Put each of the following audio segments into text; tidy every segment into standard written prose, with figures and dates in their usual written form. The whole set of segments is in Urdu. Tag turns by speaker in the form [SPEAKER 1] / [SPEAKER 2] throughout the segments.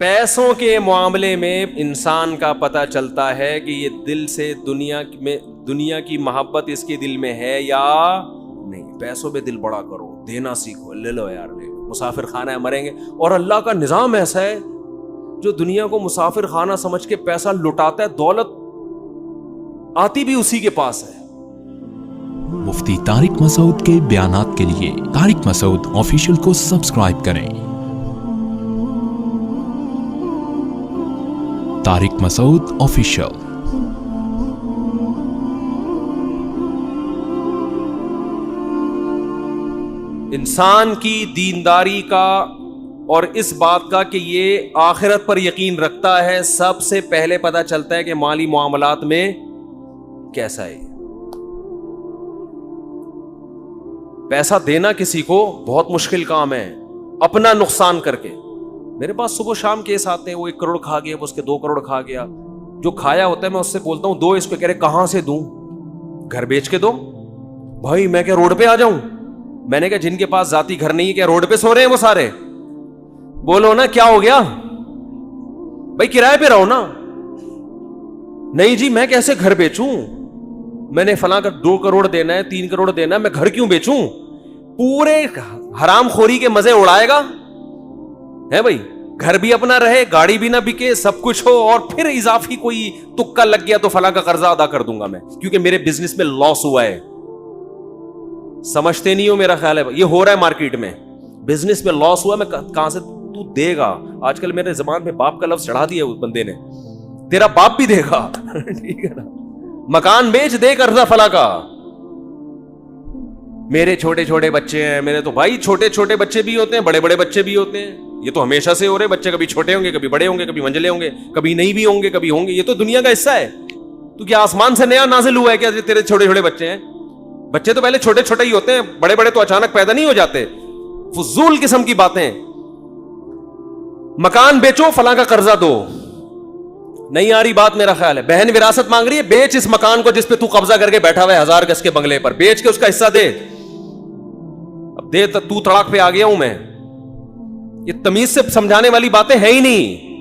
[SPEAKER 1] پیسوں کے معاملے میں انسان کا پتہ چلتا ہے کہ یہ دل سے دنیا کی محبت اس کے دل میں ہے یا نہیں. پیسوں پہ دل بڑا کرو, دینا سیکھو, لے لو یار, لے لو, مسافر خانہ ہے, مریں گے. اور اللہ کا نظام ایسا ہے جو دنیا کو مسافر خانہ سمجھ کے پیسہ لٹاتا ہے, دولت آتی بھی اسی کے پاس ہے.
[SPEAKER 2] مفتی طارق مسعود کے بیانات کے لیے طارق مسعود آفیشیل کو سبسکرائب کریں. طارق مسعود آفیشیل.
[SPEAKER 1] انسان کی دینداری کا اور اس بات کا کہ یہ آخرت پر یقین رکھتا ہے, سب سے پہلے پتہ چلتا ہے کہ مالی معاملات میں کیسا ہے. پیسہ دینا کسی کو بہت مشکل کام ہے, اپنا نقصان کر کے. میرے پاس صبح شام کیس آتے ہیں, وہ 1 کروڑ کھا گیا, وہ اس کے 2 کروڑ کھا گیا. جو کھایا ہوتا ہے میں اس سے بولتا ہوں 2 اس پہ, کہہ رہے کہاں سے دوں, گھر بیچ کے دو. بھائی میں کیا روڈ پہ آ جاؤں؟ میں نے کہا جن کے پاس ذاتی گھر نہیں ہے کیا روڈ پہ سو رہے ہیں وہ سارے؟ بولو نا کیا ہو گیا بھائی, کرائے پہ رہو نا. نہیں جی میں کیسے گھر بیچوں, میں نے فلاں کا 2 کروڑ دینا ہے, 3 کروڑ دینا ہے, میں گھر کیوں بیچوں؟ پورے حرام خوری کے مزے اڑائے گا ہے بھائی. گھر بھی اپنا رہے, گاڑی بھی نہ بکے, سب کچھ ہو, اور پھر اضافی کوئی تکا لگ گیا تو فلاں کا قرضہ ادا کر دوں گا میں کیونکہ میرے بزنس میں لاس ہوا ہے. سمجھتے نہیں ہو میرا خیال ہے یہ ہو رہا ہے مارکیٹ میں, بزنس میں لاس ہوا, میں کہاں سے تو دے گا. آج کل میرے زبان میں باپ کا لفظ چڑھا دیا اس بندے نے, تیرا باپ بھی دے گا ٹھیک ہے نا, مکان بیچ دے قرضہ فلاں کا. میرے چھوٹے چھوٹے بچے ہیں, میرے تو بھائی چھوٹے چھوٹے بچے بھی ہوتے ہیں, بڑے بڑے بچے بھی ہوتے ہیں. یہ تو ہمیشہ سے ہو رہے, بچے کبھی چھوٹے ہوں گے, کبھی بڑے ہوں گے, کبھی منجلے ہوں گے, کبھی نہیں بھی ہوں گے, کبھی ہوں گے. یہ تو دنیا کا حصہ ہے. تو کیا آسمان سے نیا نازل ہوا ہے کیا تیرے چھوٹے چھوٹے بچے ہیں؟ بچے تو پہلے چھوٹے چھوٹے ہی ہوتے ہیں, بڑے بڑے تو اچانک پیدا نہیں ہو جاتے. فضول قسم کی باتیں. مکان بیچو, فلاں کا قرضہ دو, نہیں آ رہی بات میرا خیال ہے. بہن وراثت مانگ رہی ہے, بیچ اس مکان کو جس پہ تو قبضہ کر کے بیٹھا ہوا ہے 1000 گز کے بنگلے پر, بیچ کے اس کا حصہ دے. اب دے تو تڑاک پہ آ گیا ہوں میں. یہ تمیز سے سمجھانے والی باتیں ہیں ہی نہیں.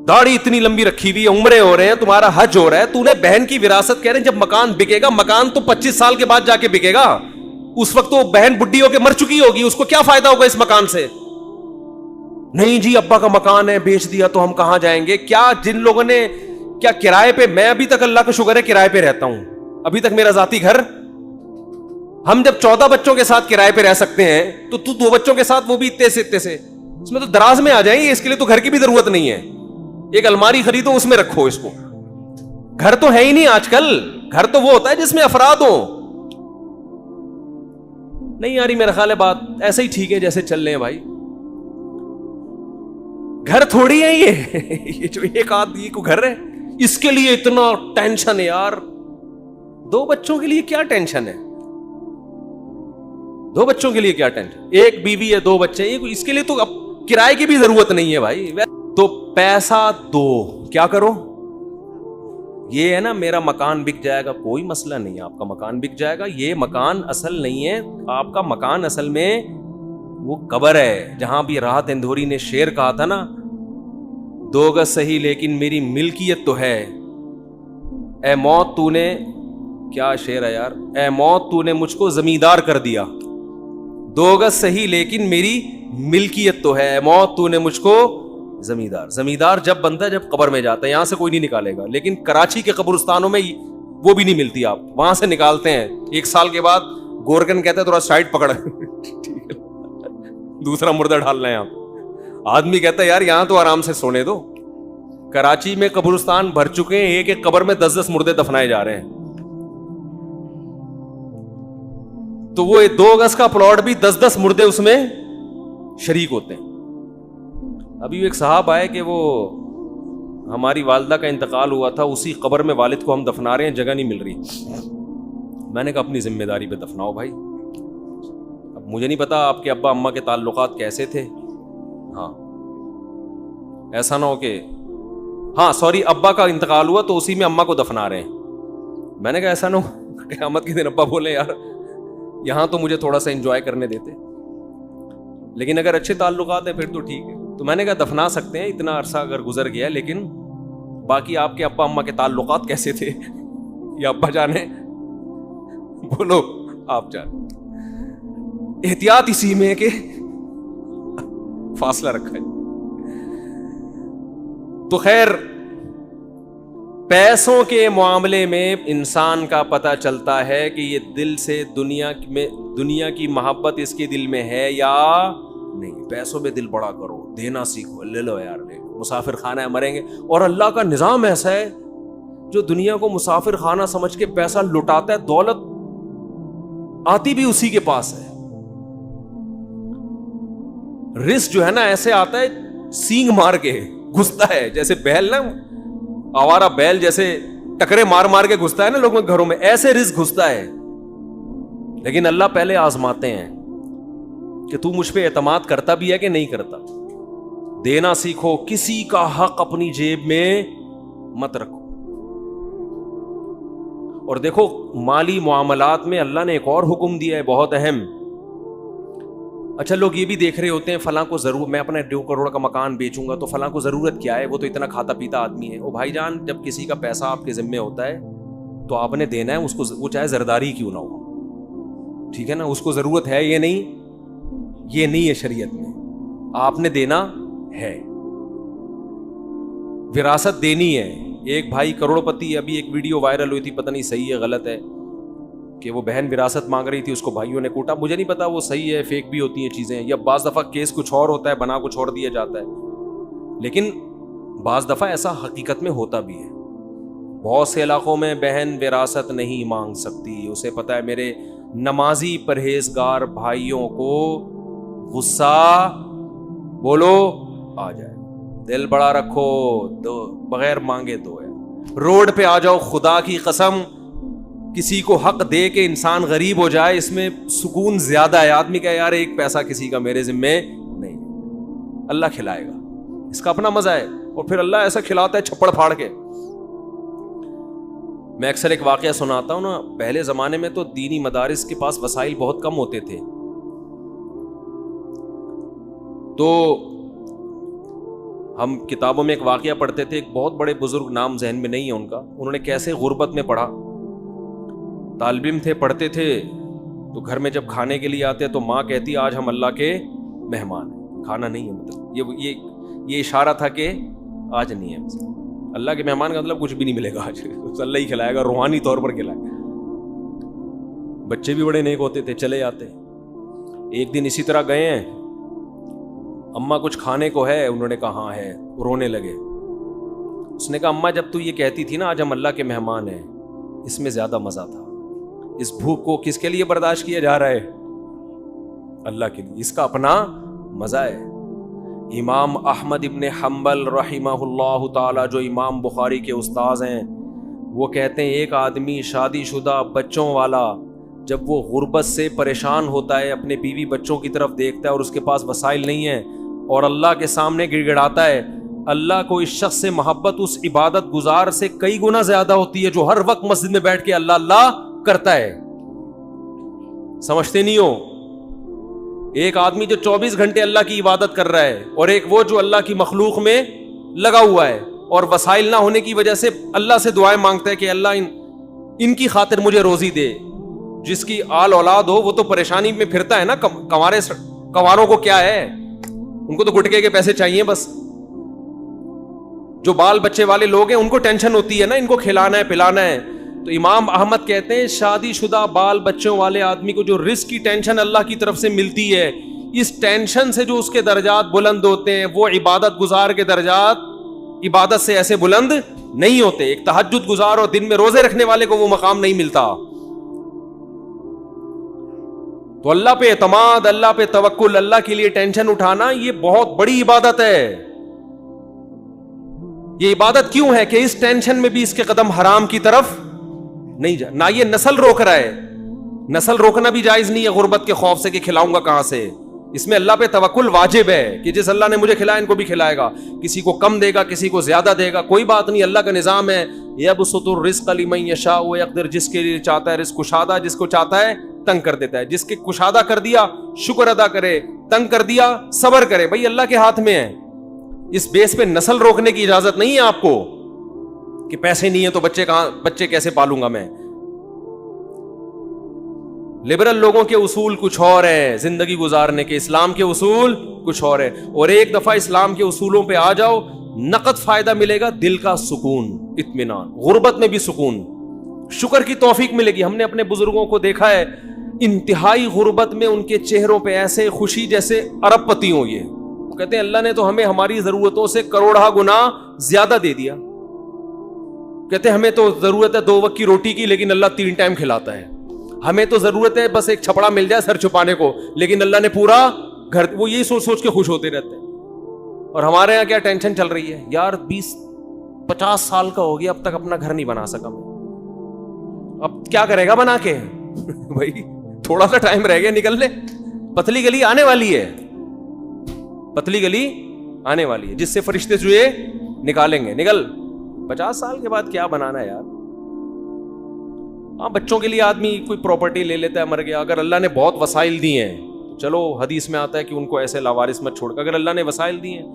[SPEAKER 1] داڑھی اتنی لمبی رکھی ہوئی ہے, عمریں ہو رہے ہیں, تمہارا حج ہو رہا ہے, تو نے بہن کی وراثت کہہ رہے ہیں جب مکان بکے گا, مکان تو 25 سال کے بعد جا کے بکے گا. اس وقت تو بہن بڈھی ہو کے مر چکی ہوگی, اس کو کیا فائدہ ہوگا اس مکان سے؟ نہیں جی ابا کا مکان ہے, بیچ دیا تو ہم کہاں جائیں گے. کیا جن لوگوں نے کیا کرائے پہ, میں ابھی تک اللہ کا شکر ہے کرائے پہ رہتا ہوں, ابھی تک میرا ذاتی گھر. ہم جب 14 بچوں کے ساتھ کرائے پہ رہ سکتے ہیں تو 2 بچوں کے ساتھ وہ بھی اتنے سے اس میں تو دراز میں آ جائیں گے. اس کے لیے تو گھر کی بھی ضرورت نہیں ہے, ایک الماری خریدو اس میں رکھو اس کو. گھر تو ہے ہی نہیں آج کل, گھر تو وہ ہوتا ہے جس میں افراد ہو. نہیں آ رہی میرا خیال ہے بات, ایسے ہی ٹھیک ہے جیسے چل رہے ہیں بھائی. گھر تھوڑی ہے یہ جو ایک آدمی کو گھر ہے اس کے لیے اتنا ٹینشن ہے یار. 2 بچوں کے لیے کیا ٹینشن ہے, 2 بچوں کے لیے کیا ٹینشن, 1 بیوی ہے 2 بچے, اس کے لیے تو اب کرائے کی بھی ضرورت نہیں ہے بھائی. تو پیسہ دو, کیا کرو, یہ ہے نا میرا مکان بک جائے گا, کوئی مسئلہ نہیں ہے, آپ کا مکان بک جائے گا. یہ مکان اصل نہیں ہے, آپ کا مکان اصل میں وہ قبر ہے. جہاں بھی راحت اندھوری نے شعر کہا تھا نا, 2 گز صحیح لیکن میری ملکیت تو ہے, اے موت تو نے, کیا شعر ہے یار, اے موت تو نے مجھ کو زمیندار کر دیا. 2 گز صحیح لیکن میری ملکیت تو ہے, اے موت تو نے مجھ کو زمیندار. زمیندار جب بنتا ہے جب قبر میں جاتا ہے, یہاں سے کوئی نہیں نکالے گا. لیکن کراچی کے قبرستانوں میں وہ بھی نہیں ملتی, آپ وہاں سے نکالتے ہیں. 1 سال کے بعد گورکن کہتا ہے تھوڑا سائڈ پکڑ دوسرا مردہ ڈالنا ہے. آپ آدمی کہتا ہے یار یہاں تو آرام سے سونے دو. کراچی میں قبرستان بھر چکے ہیں, ایک ایک قبر میں 10-10 مردے دفنائے جا رہے ہیں. تو وہ 2 گز کا پلاٹ بھی 10-10 مردے اس میں شریک ہوتے ہیں. ابھی ایک صاحب آئے کہ وہ ہماری والدہ کا انتقال ہوا تھا, اسی قبر میں والد کو ہم دفنا رہے ہیں, جگہ نہیں مل رہی. میں نے کہا اپنی ذمہ داری پہ دفناؤ بھائی. اب مجھے نہیں پتا آپ کے ابا اماں کے تعلقات کیسے تھے. ہاں ایسا نہ ہو کہ ہاں سوری ابا کا انتقال ہوا تو اسی میں اماں کو دفنا رہے ہیں. میں نے کہا ایسا نہ ہو قیامت کے دن ابا بولے یار یہاں تو مجھے تھوڑا سا انجوائے کرنے دیتے. لیکن اگر اچھے تعلقات ہیں پھر تو ٹھیک ہے. تو میں نے کہا دفنا سکتے ہیں, اتنا عرصہ اگر گزر گیا, لیکن باقی آپ کے ابا اماں کے تعلقات کیسے تھے, یا ابا جانے بولو آپ جان. احتیاط اسی میں ہے کہ فاصلہ رکھا ہے. تو خیر, پیسوں کے معاملے میں انسان کا پتہ چلتا ہے کہ یہ دل سے دنیا کی محبت اس کے دل میں ہے یا نہیں. پیسوں پہ دل بڑا کرو, دینا سیکھو, لے لو یار, لے لو, مسافر خانہ ہے, مریں گے. اور اللہ کا نظام ایسا ہے جو دنیا کو مسافر خانہ سمجھ کے پیسہ لٹاتا ہے, دولت آتی بھی اسی کے پاس ہے. رزق جو ہے نا ایسے آتا ہے سینگ مار کے گھستا ہے, جیسے بیل نا, آوارہ بیل جیسے ٹکرے مار مار کے گھستا ہے نا لوگوں کے گھروں میں, ایسے رزق گھستا ہے. لیکن اللہ پہلے آزماتے ہیں کہ تو مجھ پہ اعتماد کرتا بھی ہے کہ نہیں کرتا. دینا سیکھو, کسی کا حق اپنی جیب میں مت رکھو. اور دیکھو مالی معاملات میں اللہ نے ایک اور حکم دیا ہے بہت اہم. اچھا لوگ یہ بھی دیکھ رہے ہوتے ہیں فلاں کو ضرور, میں اپنا 2 کروڑ کا مکان بیچوں گا تو فلاں کو ضرورت کیا ہے, وہ تو اتنا کھاتا پیتا آدمی ہے. او بھائی جان, جب کسی کا پیسہ آپ کے ذمے ہوتا ہے تو آپ نے دینا ہے اس کو, وہ چاہے زرداری کیوں نہ ہو, ٹھیک ہے نا. اس کو ضرورت ہے یہ نہیں ہے شریعت میں, آپ نے دینا ہے. وراثت دینی ہے. ایک بھائی کروڑ پتی, ابھی ایک ویڈیو وائرل ہوئی تھی, پتہ نہیں صحیح ہے غلط ہے, کہ وہ بہن وراثت مانگ رہی تھی, اس کو بھائیوں نے کوٹا. مجھے نہیں پتا وہ صحیح ہے, فیک بھی ہوتی ہیں چیزیں, یا بعض دفعہ کیس کچھ اور ہوتا ہے, بنا کچھ اور دیا جاتا ہے. لیکن بعض دفعہ ایسا حقیقت میں ہوتا بھی ہے. بہت سے علاقوں میں بہن وراثت نہیں مانگ سکتی, اسے پتا ہے میرے نمازی پرہیزگار بھائیوں کو غصہ بولو آ جائے. دل بڑا رکھو, دو بغیر مانگے دو ہے. روڈ پہ آ جاؤ, خدا کی قسم کسی کو حق دے کے انسان غریب ہو جائے, اس میں سکون زیادہ ہے. آدمی کا یار ایک پیسہ کسی کا میرے ذمے نہیں, اللہ کھلائے گا, اس کا اپنا مزہ ہے. اور پھر اللہ ایسا کھلاتا ہے چھپڑ پھاڑ کے. میں اکثر ایک واقعہ سناتا ہوں نا, پہلے زمانے میں تو دینی مدارس کے پاس وسائل بہت کم ہوتے تھے, تو ہم کتابوں میں ایک واقعہ پڑھتے تھے. ایک بہت بڑے بزرگ, نام ذہن میں نہیں ہے ان کا, انہوں نے کیسے غربت میں پڑھا. طالب علم تھے, پڑھتے تھے, تو گھر میں جب کھانے کے لیے آتے تو ماں کہتی آج ہم اللہ کے مہمان ہیں, کھانا نہیں ہے. مطلب یہ اشارہ تھا کہ آج نہیں ہے. اللہ کے مہمان کا مطلب کچھ بھی نہیں ملے گا آج, اللہ ہی کھلائے گا, روحانی طور پر کھلائے گا. بچے بھی بڑے نیک ہوتے تھے, چلے جاتے. ایک دن اسی طرح گئے ہیں, اماں کچھ کھانے کو ہے, انہوں نے کہا ہاں ہے, رونے لگے. اس نے کہا اماں جب تو یہ کہتی تھی نا آج ہم اللہ کے مہمان ہیں, اس میں زیادہ مزہ تھا. اس بھوک کو کس کے لیے برداشت کیا جا رہا ہے, اللہ کے لیے, اس کا اپنا مزہ ہے. امام احمد ابن حنبل رحمہ اللہ تعالی, جو امام بخاری کے استاذ ہیں, وہ کہتے ہیں ایک آدمی شادی شدہ بچوں والا جب وہ غربت سے پریشان ہوتا ہے, اپنے بیوی بچوں کی طرف دیکھتا ہے اور اس کے پاس وسائل نہیں ہیں, اور اللہ کے سامنے گڑ گڑاتا ہے, اللہ کو اس شخص سے محبت اس عبادت گزار سے کئی گنا زیادہ ہوتی ہے جو ہر وقت مسجد میں بیٹھ کے اللہ اللہ کرتا ہے. سمجھتے نہیں ہو, ایک آدمی جو 24 گھنٹے اللہ کی عبادت کر رہا ہے, اور ایک وہ جو اللہ کی مخلوق میں لگا ہوا ہے, اور وسائل نہ ہونے کی وجہ سے اللہ سے دعائیں مانگتا ہے کہ اللہ ان کی خاطر مجھے روزی دے. جس کی آل اولاد ہو وہ تو پریشانی میں پھرتا ہے نا, کنواروں کو کیا ہے, ان کو تو گٹکے کے پیسے چاہیے بس. جو بال بچے والے لوگ ہیں ان کو ٹینشن ہوتی ہے نا, ان کو کھلانا ہے پلانا ہے. تو امام احمد کہتے ہیں شادی شدہ بال بچوں والے آدمی کو جو رزق کی ٹینشن اللہ کی طرف سے ملتی ہے, اس ٹینشن سے جو اس کے درجات بلند ہوتے ہیں, وہ عبادت گزار کے درجات عبادت سے ایسے بلند نہیں ہوتے. ایک تہجد گزار اور دن میں روزے رکھنے والے کو وہ مقام نہیں ملتا. تو اللہ پہ اعتماد, اللہ پہ توکل, اللہ کے لیے ٹینشن اٹھانا, یہ بہت بڑی عبادت ہے. یہ عبادت کیوں ہے کہ اس ٹینشن میں بھی اس کے قدم حرام کی طرف نہیں جا. نہ یہ نسل روک رہا ہے, نسل روکنا بھی جائز نہیں ہے غربت کے خوف سے کہ کھلاؤں گا کہاں سے. اس میں اللہ پہ توکل واجب ہے کہ جس اللہ نے مجھے کھلایا ان کو بھی کھلائے گا, کسی کو کم دے گا کسی کو زیادہ دے گا, کوئی بات نہیں, اللہ کا نظام ہے. یبسط الرزق لمن یشاء ویقدر, جس کے لیے چاہتا ہے رزق کشادہ, جس کو چاہتا ہے تنگ کر دیتا ہے. جس کے کشادہ کر دیا شکر ادا کرے, تنگ کر دیا صبر کرے, بھائی اللہ کے ہاتھ میں ہے. اس بیس پہ نسل روکنے کی اجازت نہیں ہے آپ کو کہ پیسے نہیں ہیں تو بچے کیسے پالوں گا میں. لبرل لوگوں کے اصول کچھ اور ہیں زندگی گزارنے کے, اسلام کے اصول کچھ اور ہیں. اور ایک دفعہ اسلام کے اصولوں پہ آ جاؤ, نقد فائدہ ملے گا, دل کا سکون, اطمینان, غربت میں بھی سکون, شکر کی توفیق ملے گی. ہم نے اپنے بزرگوں کو دیکھا ہے انتہائی غربت میں ان کے چہروں پہ ایسے خوشی جیسے ارب پتی ہوں. یہ وہ کہتے ہیں اللہ نے تو ہمیں ہماری ضرورتوں سے کروڑا گنا زیادہ دے دیا. کہتے ہیں ہمیں تو ضرورت ہے 2 وقت کی روٹی کی, لیکن اللہ 3 ٹائم کھلاتا ہے. ہمیں تو ضرورت ہے بس ایک چھپڑا مل جائے سر چھپانے کو, لیکن اللہ نے پورا گھر. وہ یہی سوچ سوچ کے خوش ہوتے رہتے ہیں. اور ہمارے یہاں کیا ٹینشن چل رہی ہے یار, 20-50 سال کا ہو گیا اب تک اپنا گھر نہیں بنا سکا میں, اب کیا کرے گا بنا کے. بھائی تھوڑا سا ٹائم رہ گیا, نکل لے, پتلی گلی آنے والی ہے, پتلی گلی آنے والی ہے جس سے فرشتے چوہے نکالیں گے. نکل, 50 سال کے بعد کیا بنانا ہے یار. ہاں بچوں کے لیے آدمی کوئی پراپرٹی لے لیتا ہے, مر گیا. اگر اللہ نے بہت وسائل دیے ہیں, چلو حدیث میں آتا ہے کہ ان کو ایسے لاوارث مت چھوڑ کر. اگر اللہ نے وسائل دیے ہیں,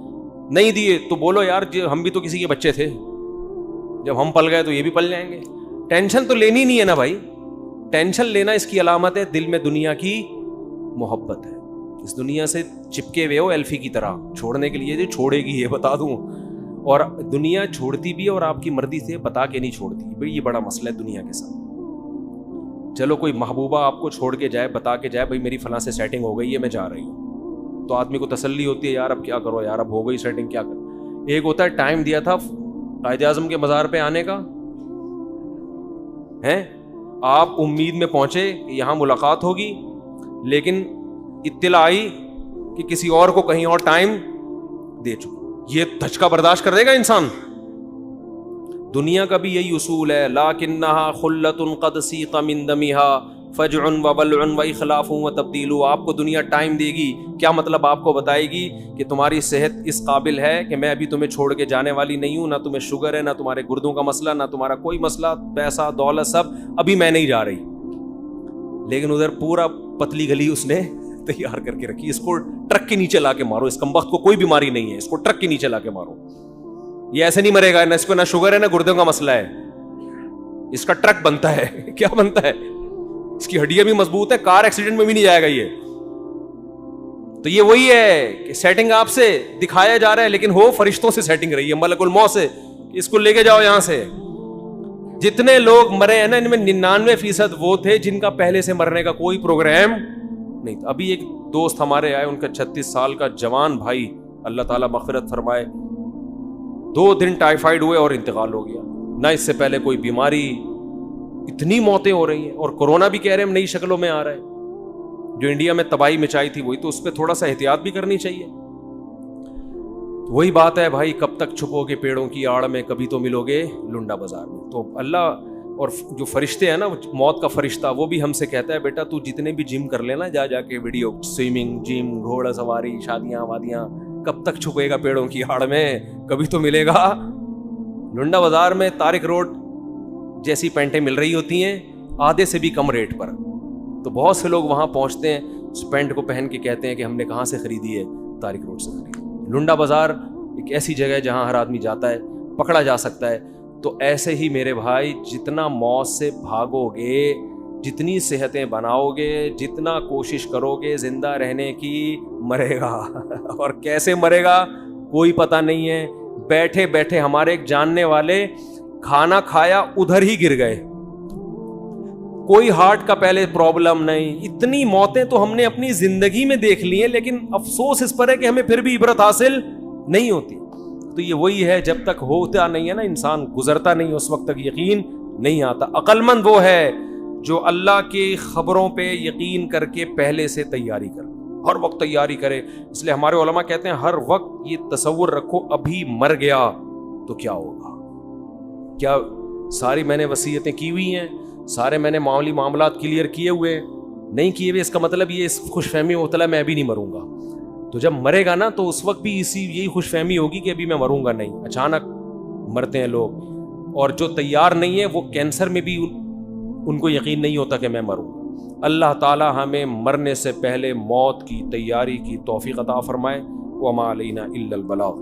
[SPEAKER 1] نہیں دیے تو بولو یار ہم بھی تو کسی کے بچے تھے, جب ہم پل گئے تو یہ بھی پل جائیں گے. ٹینشن تو لینی نہیں ہے نا بھائی. ٹینشن لینا اس کی علامت ہے دل میں دنیا کی محبت ہے. اس دنیا سے چپکے ہوئے ہو ایلفی کی طرح, چھوڑنے کے لیے جو چھوڑے گی یہ بتا دوں. اور دنیا چھوڑتی بھی ہے اور آپ کی مرضی سے بتا کے نہیں چھوڑتی. بھائی یہ بڑا مسئلہ ہے دنیا کے ساتھ. چلو کوئی محبوبہ آپ کو چھوڑ کے جائے, بتا کے جائے بھائی میری فلاں سے سیٹنگ ہو گئی ہے میں جا رہی ہوں, تو آدمی کو تسلی ہوتی ہے یار اب کیا کرو یار, اب ہو گئی سیٹنگ کیا کرو. ایک ہوتا ہے ٹائم دیا تھا قائد اعظم کے مزار پہ آنے کا, ہیں آپ امید میں پہنچے کہ یہاں ملاقات ہوگی, لیکن اطلاع آئی کہ کسی اور کو کہیں اور ٹائم دے چکا. یہ دھچکا برداشت کر دے گا انسان. دنیا کا بھی یہی اصول ہے, لکنھا خلۃ قد سیق من دمھا فجع وبلع واخلاف وتبدیل. آپ کو دنیا ٹائم دے گی, کیا مطلب آپ کو بتائے گی کہ تمہاری صحت اس قابل ہے کہ میں ابھی تمہیں چھوڑ کے جانے والی نہیں ہوں, نہ تمہیں شوگر ہے, نہ تمہارے گردوں کا مسئلہ, نہ تمہارا کوئی مسئلہ, پیسہ دولت سب, ابھی میں نہیں جا رہی. لیکن ادھر پورا پتلی گلی اس نے تیار کر کے رکھی, اس کو ٹرک کے نیچے لا کے مارو, اس کمبخت کو کوئی بیماری نہیں ہے, اس کو ٹرک کے نیچے لا کے مارو. یہ ایسے نہیں مرے گا, نہ اس کو نہ شوگر ہے نہ گردوں کا مسئلہ ہے, اس کا ٹرک بنتا ہے. کیا بنتا ہے, اس کی ہڈیاں بھی مضبوط ہے, کار ایکسیڈنٹ میں بھی نہیں جائے گا یہ. تو یہ وہی ہے کہ سیٹنگ آپ سے دکھایا جا رہا ہے, لیکن ہو فرشتوں سے سیٹنگ رہی ہے, ملک الموت سے, اس کو لے کے جاؤ یہاں سے. جتنے لوگ مرے ہیں نا ان میں 99% وہ تھے جن کا پہلے سے مرنے کا کوئی پروگرام نہیں تھا. ابھی ایک دوست ہمارے آئے, ان کا 36 سال کا جوان بھائی, اللہ تعالیٰ مغفرت فرمائے, 2 دن ٹائیفائڈ ہوئے اور انتقال ہو گیا. نہ اس سے پہلے کوئی بیماری, اتنی موتیں ہو رہی ہیں, اور کورونا بھی کہہ رہے ہیں نئی شکلوں میں آ رہا ہے. جو انڈیا میں تباہی مچائی تھی وہی, تو اس پہ تھوڑا سا احتیاط بھی کرنی چاہیے. وہی بات ہے بھائی, کب تک چھپو گے پیڑوں کی آڑ میں, کبھی تو ملو گے لنڈا بازار میں. تو اللہ اور جو فرشتے ہیں نا, موت کا فرشتہ, وہ بھی ہم سے کہتا ہے بیٹا تو جتنے بھی جم کر لینا, جا کے ویڈیو, سوئمنگ, جم, گھوڑا سواری, شادیاں وادیاں, کب تک چھپے گا پیڑوں کی آڑ میں, کبھی تو ملے گا لنڈا بازار میں. طارق روڈ جیسی پینٹیں مل رہی ہوتی ہیں آدھے سے بھی کم ریٹ پر, تو بہت سے لوگ وہاں پہنچتے ہیں, اس پینٹ کو پہن کے کہتے ہیں کہ ہم نے کہاں سے خریدی ہے, طارق روڈ سے خریدی. لنڈا بازار ایک ایسی جگہ ہے جہاں ہر آدمی جاتا ہے, پکڑا جا سکتا ہے. تو ایسے ہی میرے بھائی, جتنا موت سے بھاگو گے, جتنی صحتیں بناؤ گے, جتنا کوشش کرو گے زندہ رہنے کی, مرے گا. اور کیسے مرے گا کوئی پتہ نہیں ہے. بیٹھے بیٹھے ہمارے ایک جاننے والے کھانا کھایا ادھر ہی گر گئے, کوئی ہارٹ کا پہلے پرابلم نہیں. اتنی موتیں تو ہم نے اپنی زندگی میں دیکھ لی ہیں, لیکن افسوس اس پر ہے کہ ہمیں پھر بھی عبرت حاصل نہیں ہوتی. تو یہ وہی ہے, جب تک ہوتا نہیں ہے نا انسان, گزرتا نہیں, اس وقت تک یقین نہیں آتا. عقل مند وہ ہے جو اللہ کی خبروں پہ یقین کر کے پہلے سے تیاری کرے, ہر وقت تیاری کرے. اس لیے ہمارے علماء کہتے ہیں ہر وقت یہ تصور رکھو ابھی مر گیا تو کیا ہوگا. کیا ساری میں نے وصیتیں کی ہوئی ہیں, سارے میں نے معاملات کلیئر کیے ہوئے, نہیں کیے ہوئے, اس کا مطلب یہ خوش فہمی ہوتا ہے میں ابھی نہیں مروں گا. تو جب مرے گا نا تو اس وقت بھی یہی خوش فہمی ہوگی کہ ابھی میں مروں گا نہیں. اچانک مرتے ہیں لوگ, اور جو تیار نہیں ہے وہ کینسر میں بھی ان کو یقین نہیں ہوتا کہ میں مروں گا. اللہ تعالی ہمیں مرنے سے پہلے موت کی تیاری کی توفیق عطا فرمائے. وما علینا الا البلاغ.